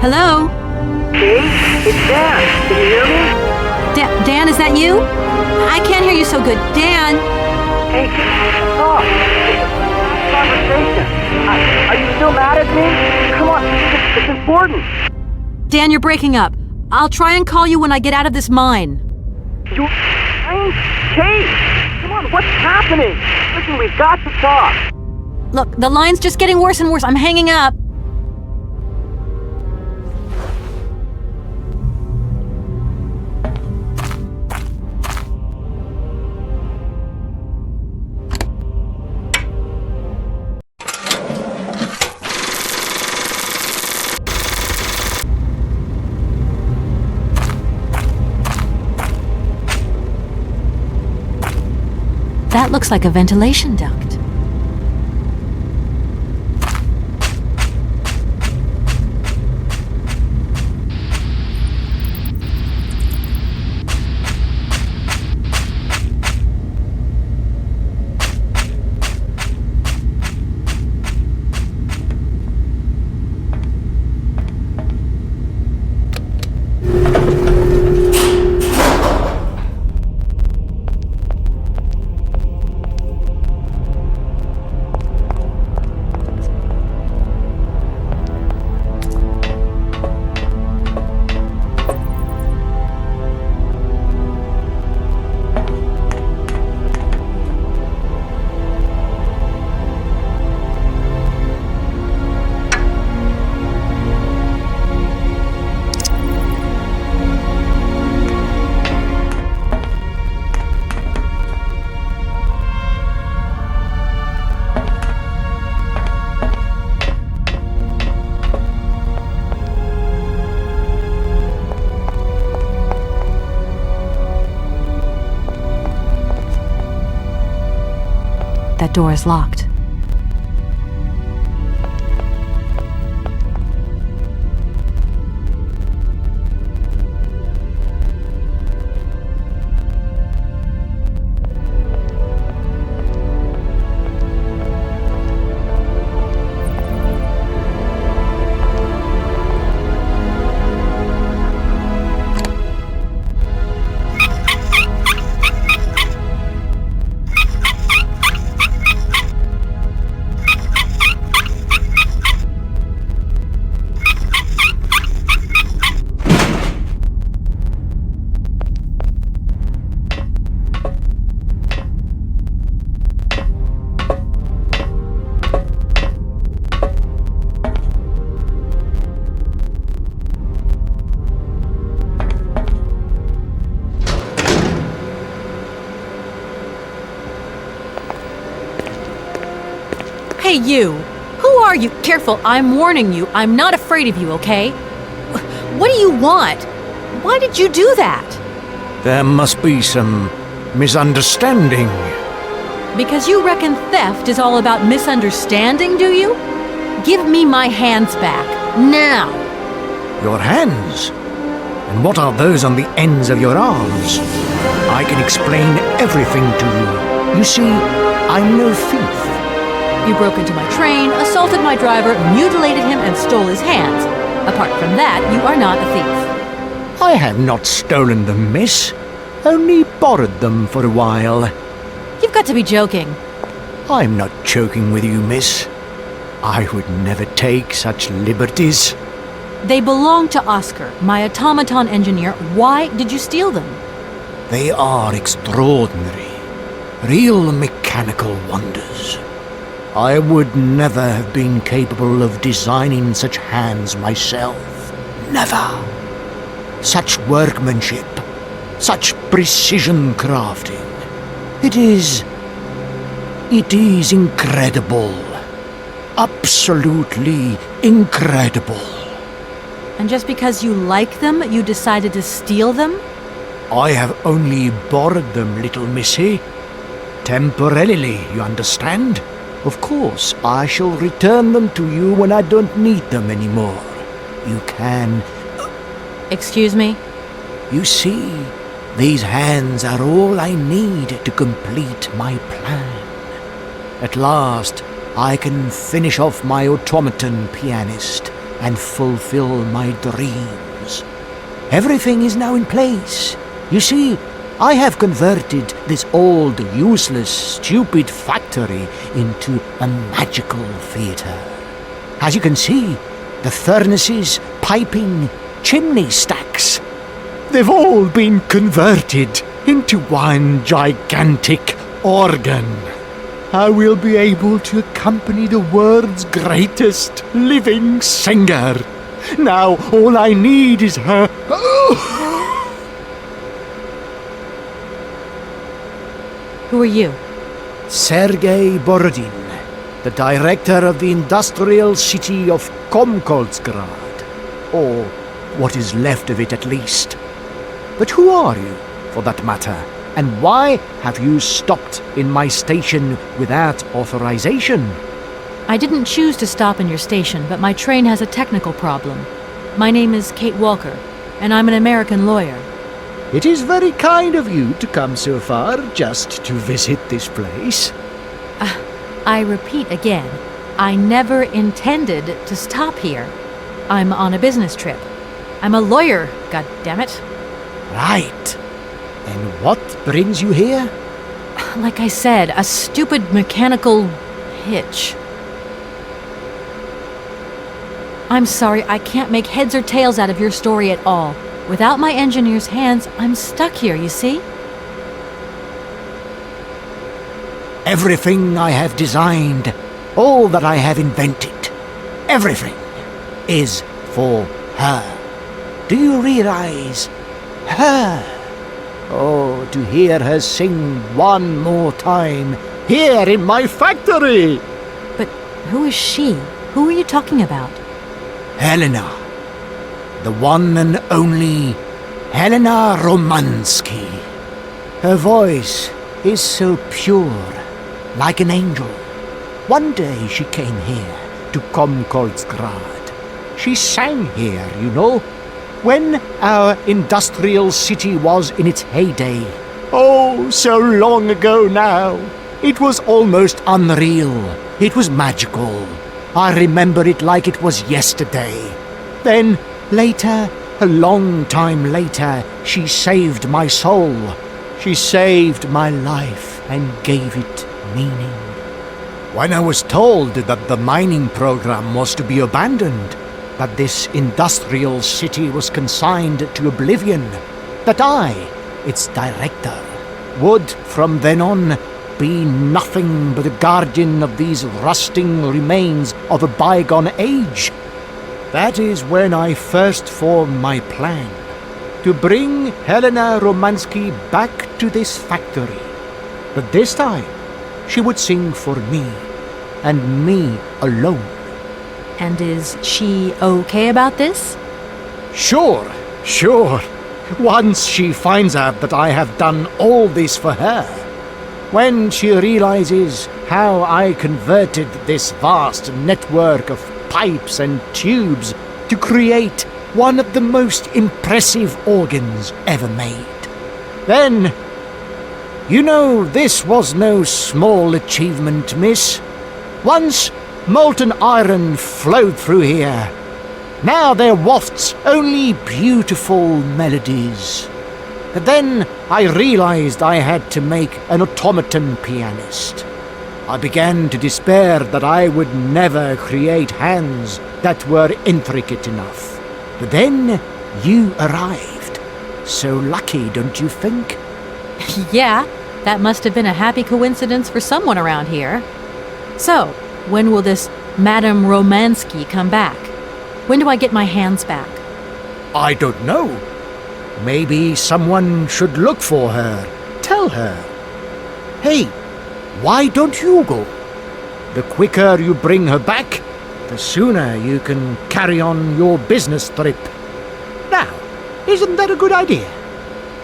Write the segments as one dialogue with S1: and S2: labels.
S1: Hello?
S2: Kate? It's Dan. Can you hear me?
S1: Dan, is that you? I can't hear you so good. Dan!
S2: Hey, stop. It's a conversation. Are you still mad at me? Come on, it's important.
S1: Dan, you're breaking up. I'll try and call you when I get out of this mine.
S2: You... Kate! Come on, what's happening? Listen, we've got to talk.
S1: Look, the line's just getting worse and worse. I'm hanging up. That looks like a ventilation duct. That door is locked. Hey, you! Who are you? Careful, I'm warning you. I'm not afraid of you, okay? What do you want? Why did you do that?
S3: There must be some misunderstanding.
S1: Because you reckon theft is all about misunderstanding, do you? Give me my hands back, now!
S3: Your hands? And what are those on the ends of your arms? I can explain everything to you. You see, I'm no thief.
S1: You broke into my train, assaulted my driver, mutilated him, and stole his hands. Apart from that, you are not a thief.
S3: I have not stolen them, miss. Only borrowed them for a while.
S1: You've got to be joking.
S3: I'm not joking with you, miss. I would never take such liberties.
S1: They belong to Oscar, my automaton engineer. Why did you steal them?
S3: They are extraordinary. Real mechanical wonders. I would never have been capable of designing such hands myself. Never. Such workmanship. Such precision crafting. It is incredible. Absolutely incredible.
S1: And just because you like them, you decided to steal them?
S3: I have only borrowed them, little missy. Temporarily, you understand? Of course, I shall return them to you when I don't need them anymore. You can...
S1: Excuse me?
S3: You see, these hands are all I need to complete my plan. At last, I can finish off my automaton pianist and fulfill my dreams. Everything is now in place. You see, I have converted this old, useless, stupid factory into a magical theatre. As you can see, the furnaces, piping, chimney stacks, they've all been converted into one gigantic organ. I will be able to accompany the world's greatest living singer. Now all I need is her...
S1: Who are you?
S3: Sergei Borodin, the director of the industrial city of Komkolzgrad, or what is left of it at least. But who are you, for that matter, and why have you stopped in my station without authorization?
S1: I didn't choose to stop in your station, but my train has a technical problem. My name is Kate Walker, and I'm an American lawyer.
S3: It is very kind of you to come so far just to visit this place.
S1: I repeat again, I never intended to stop here. I'm on a business trip. I'm a lawyer, goddammit.
S3: Right. And what brings you here?
S1: Like I said, a stupid mechanical hitch. I'm sorry, I can't make heads or tails out of your story at all. Without my engineer's hands, I'm stuck here, you see?
S3: Everything I have designed, all that I have invented, everything is for her. Do you realize? Her. Oh, to hear her sing one more time, here in my factory!
S1: But who is she? Who are you talking about?
S3: Helena. The one and only Helena Romansky. Her voice is so pure, like an angel. One day she came here to Komkolzgrad. She sang here, you know, when our industrial city was in its heyday. Oh, so long ago now. It was almost unreal. It was magical. I remember it like it was yesterday. Then, later, a long time later, she saved my soul. She saved my life and gave it meaning. When I was told that the mining program was to be abandoned, that this industrial city was consigned to oblivion, that I, its director, would from then on be nothing but a guardian of these rusting remains of a bygone age, that is when I first formed my plan to bring Helena Romansky back to this factory. But this time, she would sing for me, and me alone.
S1: And is she okay about this?
S3: Sure. Once she finds out that I have done all this for her, when she realizes how I converted this vast network of pipes and tubes to create one of the most impressive organs ever made, then, you know, this was no small achievement, miss. Once molten iron flowed through here. Now there wafts only beautiful melodies. But then I realized I had to make an automaton pianist. I began to despair that I would never create hands that were intricate enough. But then you arrived. So lucky, don't you think?
S1: Yeah, that must have been a happy coincidence for someone around here. So, when will this Madame Romansky come back? When do I get my hands back?
S3: I don't know. Maybe someone should look for her. Tell her. Hey, why don't you go? The quicker you bring her back, the sooner you can carry on your business trip. Now, isn't that a good idea?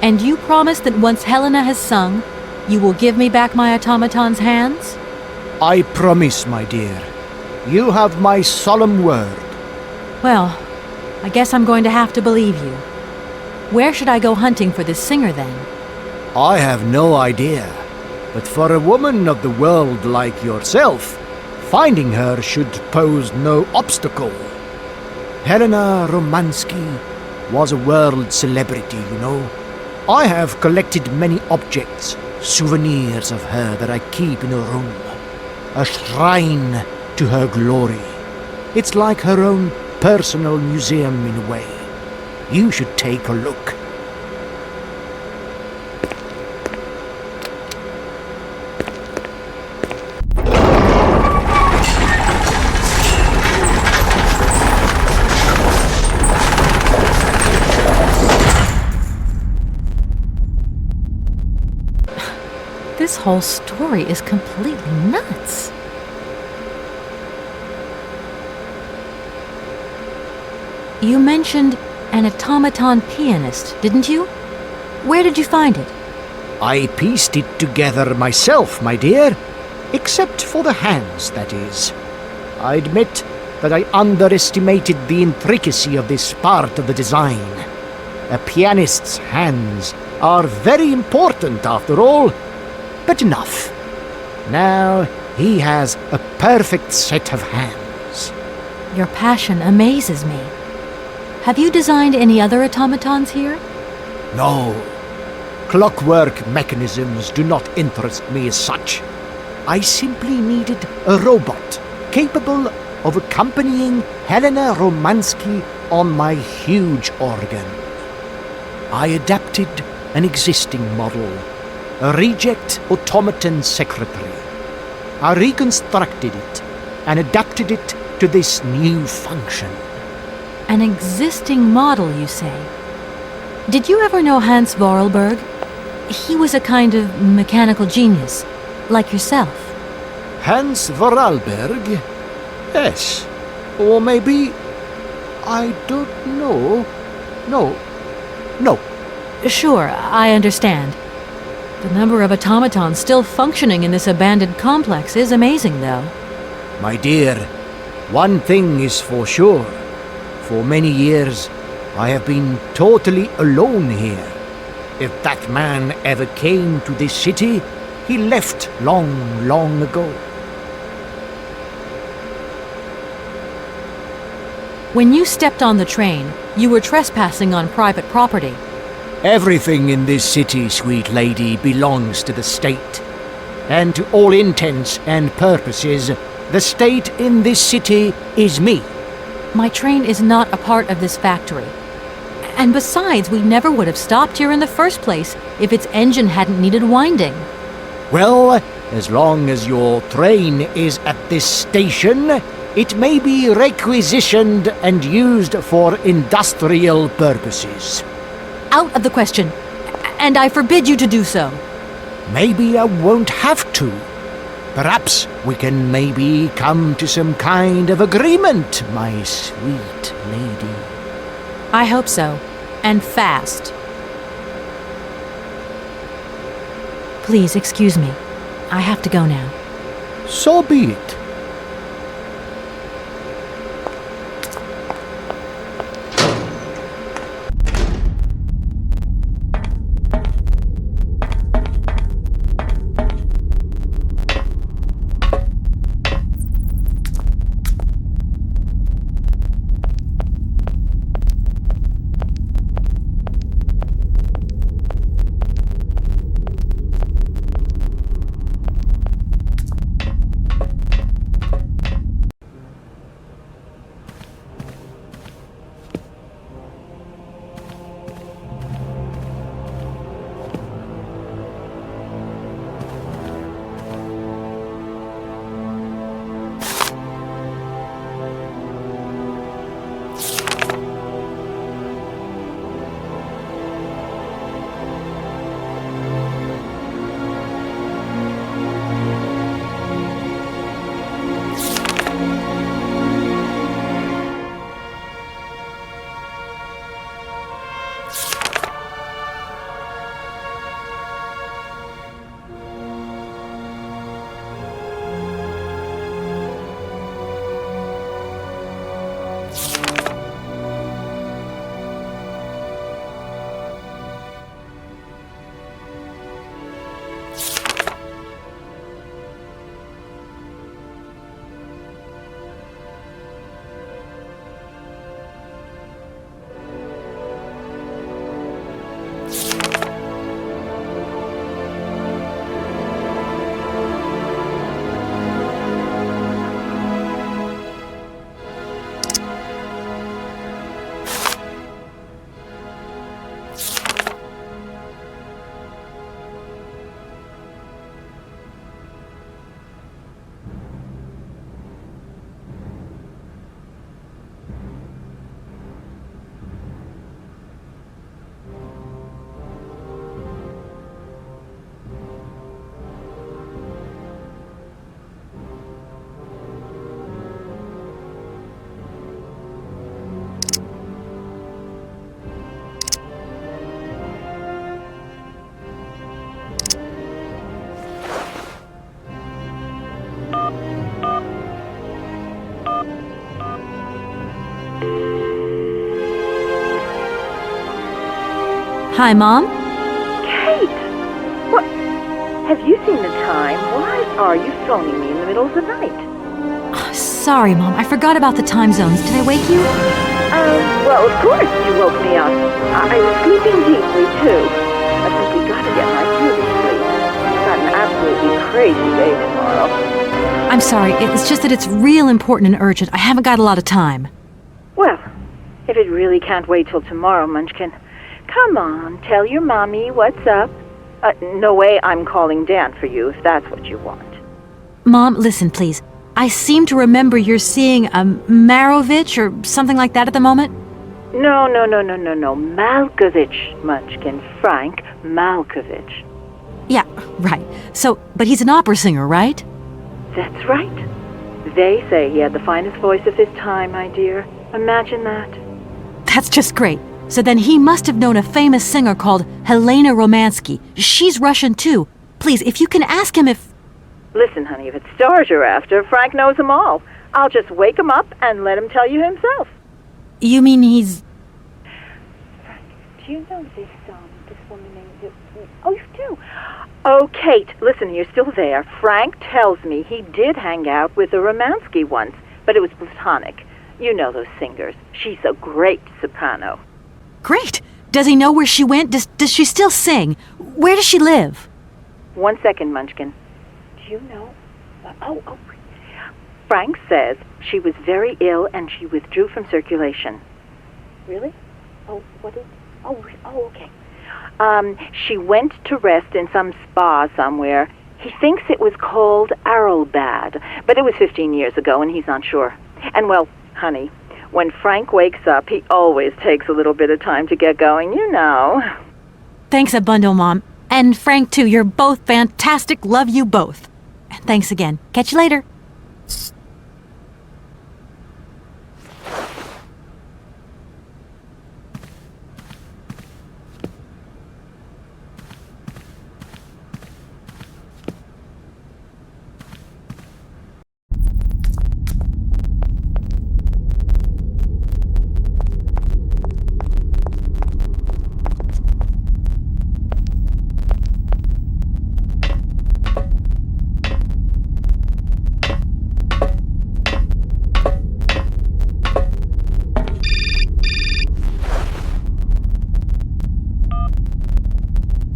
S1: And you promise that once Helena has sung, you will give me back my automaton's hands?
S3: I promise, my dear. You have my solemn word.
S1: Well, I guess I'm going to have to believe you. Where should I go hunting for this singer then?
S3: I have no idea. But for a woman of the world like yourself, finding her should pose no obstacle. Helena Romansky was a world celebrity, you know. I have collected many objects, souvenirs of her that I keep in a room. A shrine to her glory. It's like her own personal museum in a way. You should take a look.
S1: This whole story is completely nuts. You mentioned an automaton pianist, didn't you? Where did you find it?
S3: I pieced it together myself, my dear. Except for the hands, that is. I admit that I underestimated the intricacy of this part of the design. A pianist's hands are very important, after all. But enough. Now he has a perfect set of hands.
S1: Your passion amazes me. Have you designed any other automatons here?
S3: No. Clockwork mechanisms do not interest me as such. I simply needed a robot capable of accompanying Helena Romansky on my huge organ. I adapted an existing model, a reject automaton secretary. I reconstructed it and adapted it to this new function.
S1: An existing model, you say? Did you ever know Hans Vorarlberg? He was a kind of mechanical genius, like yourself.
S3: Hans Vorarlberg? Yes. Or maybe... I don't know. No.
S1: Sure, I understand. The number of automatons still functioning in this abandoned complex is amazing, though.
S3: My dear, one thing is for sure. For many years, I have been totally alone here. If that man ever came to this city, he left long ago.
S1: When you stepped on the train, you were trespassing on private property.
S3: Everything in this city, sweet lady, belongs to the state. And to all intents and purposes, the state in this city is me.
S1: My train is not a part of this factory. And besides, we never would have stopped here in the first place if its engine hadn't needed winding.
S3: Well, as long as your train is at this station, it may be requisitioned and used for industrial purposes.
S1: Out of the question. And I forbid you to do so.
S3: Maybe I won't have to. Perhaps we can maybe come to some kind of agreement, my sweet lady.
S1: I hope so. And fast. Please excuse me. I have to go now.
S3: So be it.
S1: Hi, Mom.
S2: Kate! What? Have you seen the time? Why are you phoning me in the middle of the night?
S1: Sorry, Mom. I forgot about the time zones. Did I wake you?
S2: Well, of course you woke me up. I was sleeping deeply, too. I simply got to get my beauty sleep. I've got an absolutely crazy day tomorrow.
S1: I'm sorry. It's just that it's real important and urgent. I haven't got a lot of time.
S2: Well, if it really can't wait till tomorrow, Munchkin, come on, tell your mommy what's up. No way I'm calling Dan for you if that's what you want.
S1: Mom, listen, please. I seem to remember you're seeing Marovich or something like that at the moment.
S2: No. Malkovich, Munchkin. Frank Malkovich.
S1: Yeah, right. So, but he's an opera singer, right?
S2: That's right. They say he had the finest voice of his time, my dear. Imagine that.
S1: That's just great. So then he must have known a famous singer called Helena Romansky. She's Russian too. Please, if you can ask him if...
S2: Listen, honey, if it's stars you're after, Frank knows them all. I'll just wake him up and let him tell you himself.
S1: You mean he's...
S2: Frank, do you know this woman named... Oh, you do? Oh, Kate, listen, you're still there. Frank tells me he did hang out with a Romansky once, but it was platonic. You know those singers. She's a great soprano.
S1: Great! Does he know where she went? Does she still sing? Where does she live?
S2: 1 second, Munchkin. Do you know? Oh. Frank says she was very ill and she withdrew from circulation. Really? Oh, what is... Oh, okay. She went to rest in some spa somewhere. He thinks it was called Arlbad, but it was 15 years ago and he's not sure. And well, honey, when Frank wakes up, he always takes a little bit of time to get going, you know.
S1: Thanks a bundle, Mom. And Frank, too. You're both fantastic. Love you both. And thanks again. Catch you later.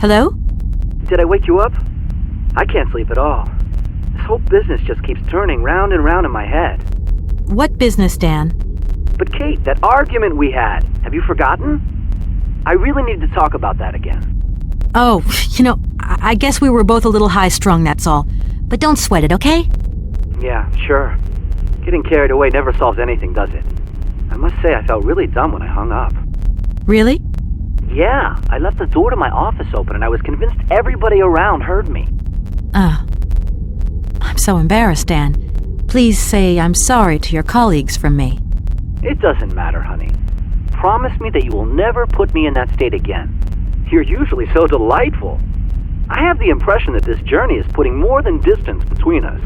S1: Hello?
S4: Did I wake you up? I can't sleep at all. This whole business just keeps turning round and round in my head.
S1: What business, Dan?
S4: But Kate, that argument we had, have you forgotten? I really need to talk about that again.
S1: Oh, I guess we were both a little high-strung, that's all. But don't sweat it, okay?
S4: Yeah, sure. Getting carried away never solves anything, does it? I must say I felt really dumb when I hung up.
S1: Really?
S4: Yeah, I left the door to my office open and I was convinced everybody around heard me.
S1: Oh. I'm so embarrassed, Dan. Please say I'm sorry to your colleagues from me.
S4: It doesn't matter, honey. Promise me that you will never put me in that state again. You're usually so delightful. I have the impression that this journey is putting more than distance between us.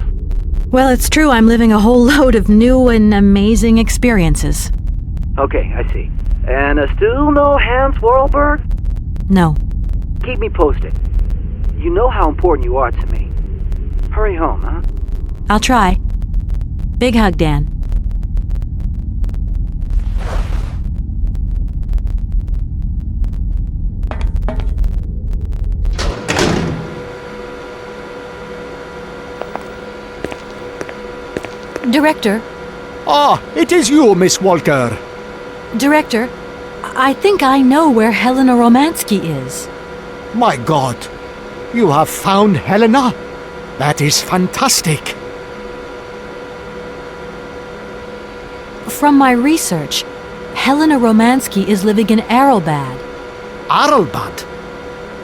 S1: Well, it's true I'm living a whole load of new and amazing experiences.
S4: Okay, I see. And still no Hans Warlberg?
S1: No.
S4: Keep me posted. You know how important you are to me. Hurry home, huh?
S1: I'll try. Big hug, Dan. Director.
S3: Ah, it is you, Miss Walker.
S1: Director, I think I know where Helena Romansky is.
S3: My God, you have found Helena? That is fantastic.
S1: From my research, Helena Romansky is living in Arlbad.
S3: Arlbad?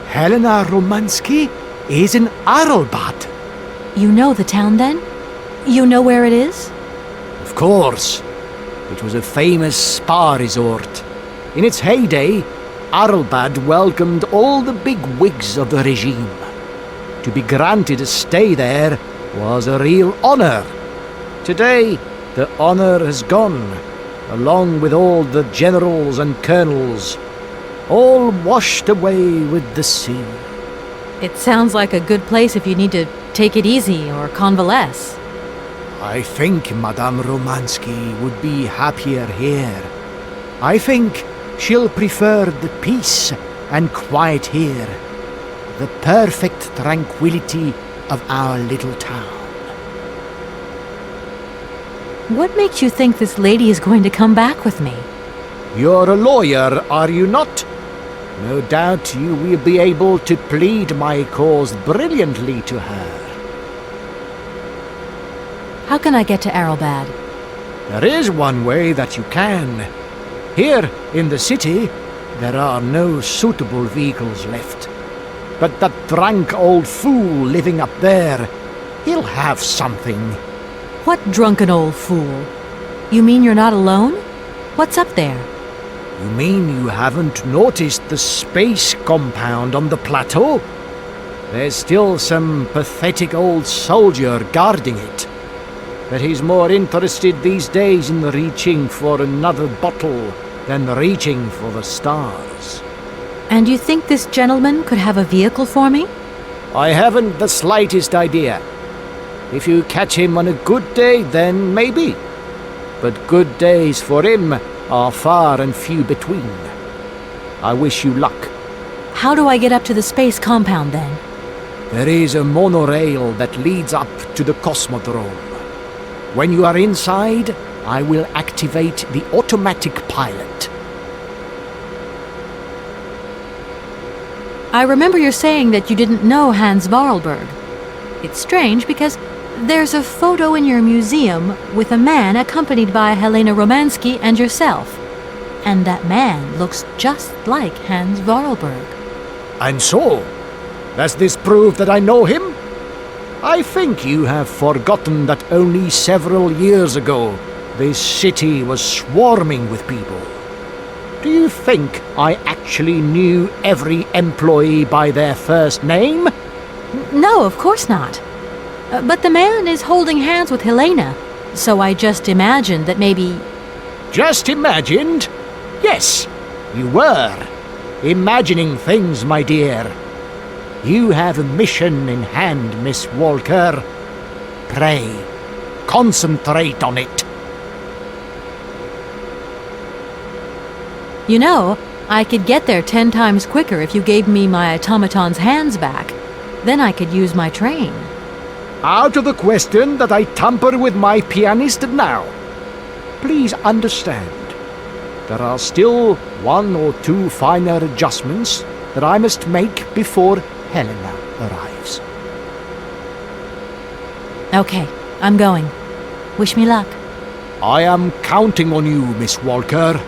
S3: Helena Romansky is in Arlbad?
S1: You know the town, then? You know where it is?
S3: Of course. It was a famous spa resort. In its heyday, Arlbad welcomed all the big wigs of the regime. To be granted a stay there was a real honor. Today, the honor has gone, along with all the generals and colonels. all washed away with the sea.
S1: It sounds like a good place if you need to take it easy or convalesce.
S3: I think Madame Romansky would be happier here. I think she'll prefer the peace and quiet here, the perfect tranquility of our little town.
S1: What makes you think this lady is going to come back with me?
S3: You're a lawyer, are you not? No doubt you will be able to plead my cause brilliantly to her.
S1: How can I get to Arrowbad?
S3: There is one way that you can. Here in the city, there are no suitable vehicles left. But that drunk old fool living up there, he'll have something.
S1: What drunken old fool? You mean you're not alone? What's up there?
S3: You mean you haven't noticed the space compound on the plateau? There's still some pathetic old soldier guarding it. But he's more interested these days in reaching for another bottle than reaching for the stars.
S1: And you think this gentleman could have a vehicle for me?
S3: I haven't the slightest idea. If you catch him on a good day, then maybe. But good days for him are far and few between. I wish you luck.
S1: How do I get up to the space compound then?
S3: There is a monorail that leads up to the Cosmodrome. When you are inside, I will activate the automatic pilot.
S1: I remember you're saying that you didn't know Hans Vorarlberg. It's strange because there's a photo in your museum with a man accompanied by Helena Romansky and yourself. And that man looks just like Hans Vorarlberg.
S3: And so, does this prove that I know him? I think you have forgotten that only several years ago, this city was swarming with people. Do you think I actually knew every employee by their first name?
S1: No, of course not. But the man is holding hands with Helena, so I just imagined that maybe...
S3: Just imagined? Yes, you were. Imagining things, my dear. You have a mission in hand, Miss Walker. Pray, concentrate on it.
S1: You know, I could get there 10 times quicker if you gave me my automaton's hands back. Then I could use my train.
S3: Out of the question that I tamper with my pianist now. Please understand, there are still 1 or 2 finer adjustments that I must make before Helena arrives.
S1: Okay, I'm going. Wish me luck.
S3: I am counting on you, Miss Walker.